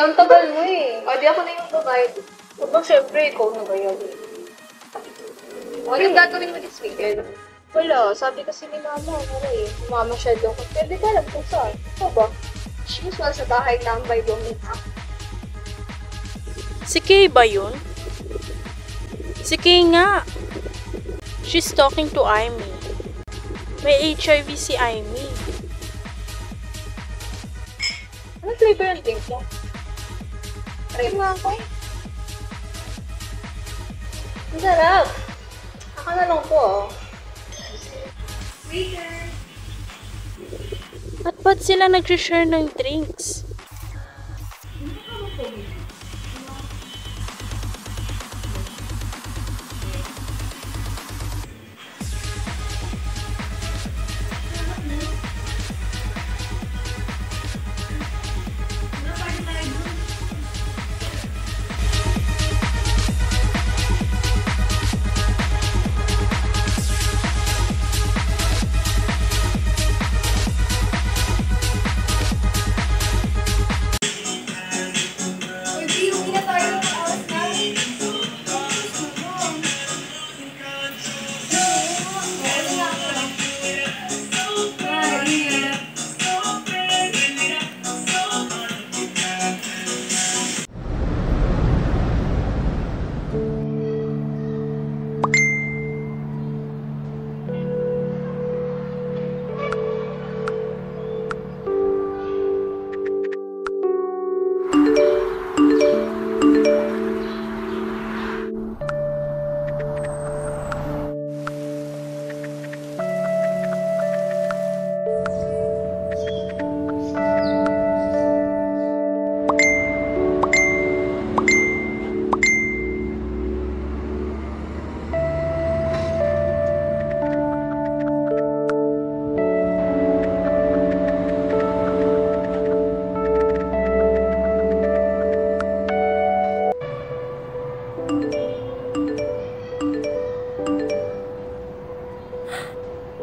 ang tagal mo eh. O, di ako na yung babayad. O ba, syempre, ikaw na bayad eh. O, anong gagawin mo this weekend? Wala, sabi kasi ni mama, wala eh. Mamasyado ako. Pero di ka alam kung saan. Ikaw ba? As usual, sa bahay lang by Dominic. Si Kay ba yun? Si Kay nga. She's talking to Amy. May HIV si Amy. Anong flavor ang drink mo? Try mo ako. Ang sarap. Ako na lang po oh. Waiter! At ba't sila nag-share ng drinks?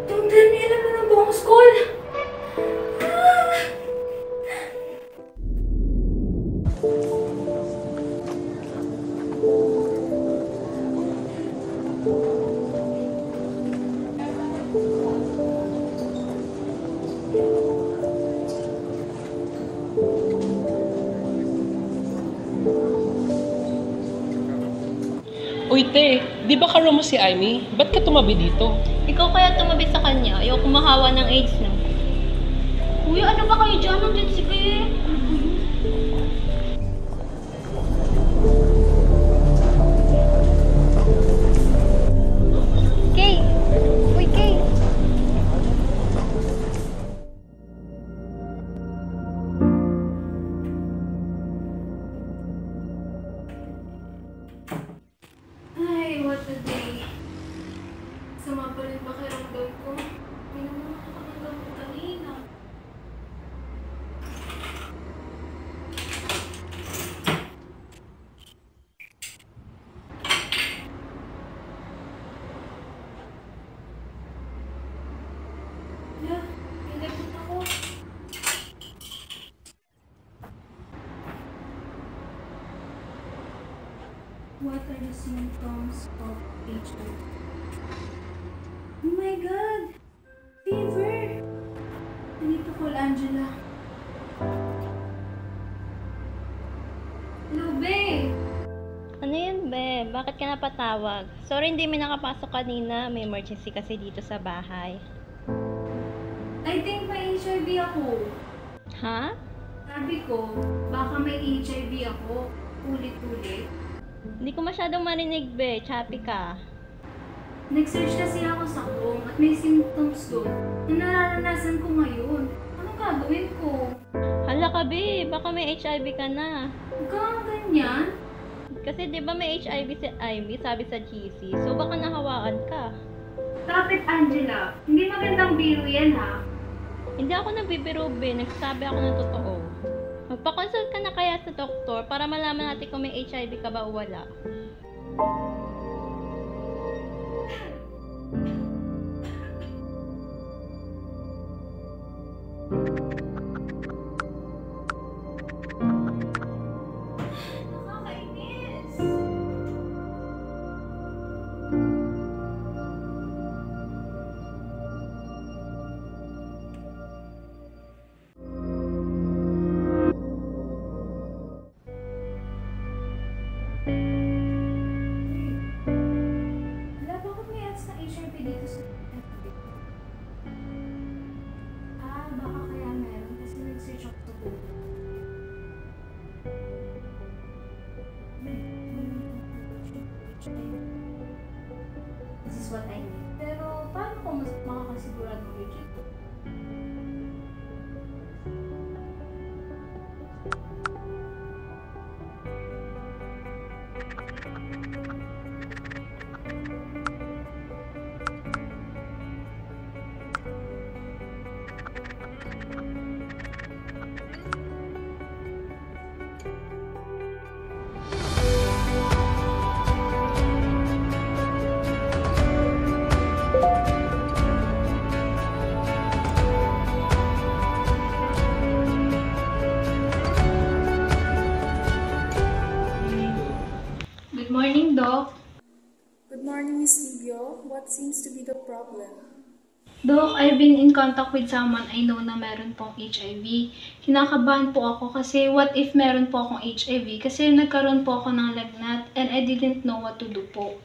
Don't tell me alam mo ng buong school! Uy, te, di ba karo mo si Amy? Ba't ka tumabi dito? Ikaw kaya tumabi sa kanya. Ayaw kumahawa ng AIDS na. Kuya, ano ba kayo dyan? Nandiyan si Kay. Kay! Uy, Kay! Ay, what a day. Sama pa rin pakiramdam ko. Hindi naman ako ng gamot kanina. Yeah, pinipot ako. What are the symptoms of HIV? Oh my God! Fever! Nandito ko, Angela. Hello, babe! Ano yun, be? Bakit ka napatawag? Sorry, hindi may nakapasok kanina. May emergency kasi dito sa bahay. I think may HIV ako. Ha? Sabi ko, baka may HIV ako. Ulit-ulit. Hindi ko masyadong marinig, be. Choppy ka. Nag-search kasi ako sa Chrome at may symptoms doon na nararanasan ko ngayon. Anong gagawin ko? Hala ka, be. Baka may HIV ka na. Huwag kang ganyan. Kasi di ba may HIV si Amy, sabi sa GC. So baka nahawakan ka. Bakit, Angela? Hindi magandang biro yan, ha? Hindi ako nagbibiro, be. Nagsasabi ako ng totoo. Magpa-consult ka na kaya sa doktor para malaman natin kung may HIV ka ba o wala. That's what I need. Pero paano ko mas makakasigurado legit? Good morning, Doc. Good morning, Miss Livio. What seems to be the problem? Doc, I've been in contact with someone I know na meron pong HIV. Kinakabahan po ako kasi what if meron po akong HIV? Kasi nagkaroon po ako ng lagnat and I didn't know what to do po.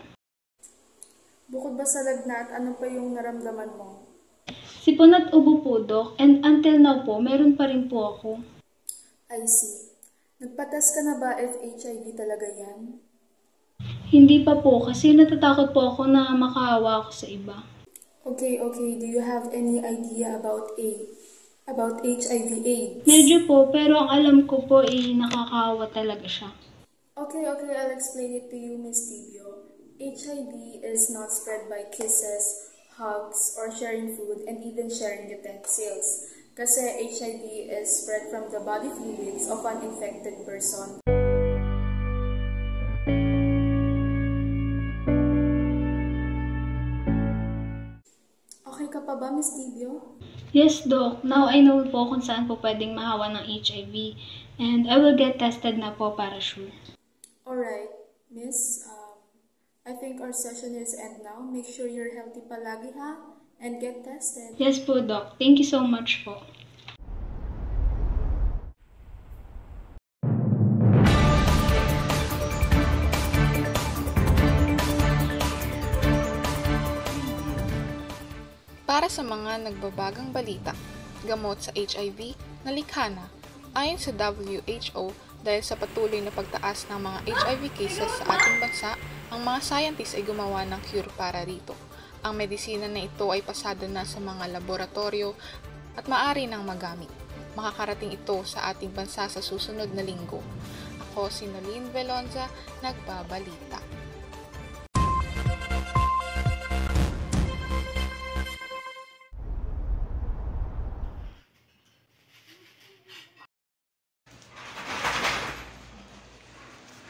Bukod ba sa lagnat, ano pa yung naramdaman mo? Sipon at ubo po, Doc, and until now po, meron pa rin po ako. I see. Nagpatas ka na ba if HIV talaga yan? Hindi pa po kasi natatakot po ako na makahawa ako sa iba. Okay. Do you have any idea about HIV/AIDS? Medyo po, pero ang alam ko po nakakahawa talaga siya. Okay, I'll explain it to you, Miss Livio. HIV is not spread by kisses, hugs, or sharing food, and even sharing utensils. Kasi HIV is spread from the body fluids of an infected person. Okay ka pa ba, Miss Livio? Yes, Doc. Now I know po kung saan po pwedeng mahawa ng HIV. And I will get tested na po para sure. Alright, Miss. I think our session is end now. Make sure you're healthy palagi, ha? And get tested. Yes po, Doc. Thank you so much po. Para sa mga nagbabagang balita, gamot sa HIV nalikha na ayon sa WHO dahil sa patuloy na pagtaas ng mga HIV cases sa ating bansa, ang mga scientists ay gumawa ng cure para rito. Ang medisina na ito ay pasado na sa mga laboratorio at maaari nang magamit. Makakarating ito sa ating bansa sa susunod na linggo. Ako si Nolene Velonza, nagbabalita.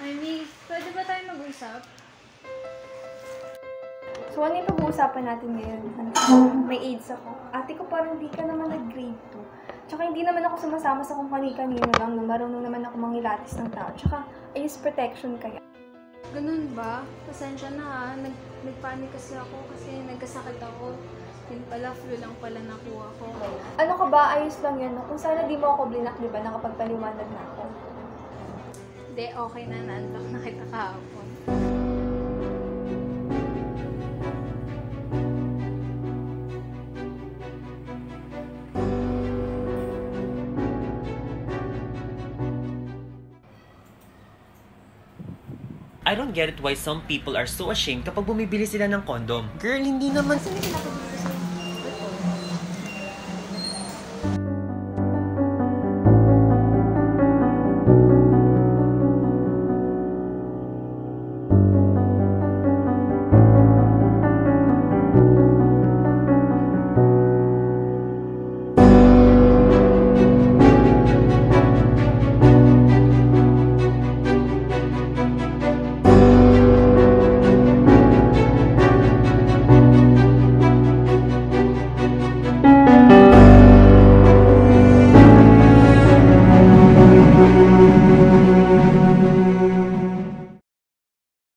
Amy, pwede ba tayo mag-usap? So, ano yung pag-uusapan natin ngayon? May AIDS ako. Ate ko parang di ka naman nag-grade 2. Tsaka hindi naman ako sumasama sa kumpani-kanino lang na marunong naman ako mangilatis ng tao. Tsaka, I use protection kaya. Ganun ba? Pasensya na ha. Nagpanik kasi ako kasi nagkasakit ako. Yun pala, flu lang pala nakuha ko. Ano ka ba? Ayos lang yan. No? Kung sana di mo ako blinak, di ba? Nakapagpaliwanag na ako. Hindi, okay na. Na-unlock na kita kahapon. I don't get it why some people are so ashamed kapag bumibili sila ng condom. Girl, hindi naman... Saan yung pinapabili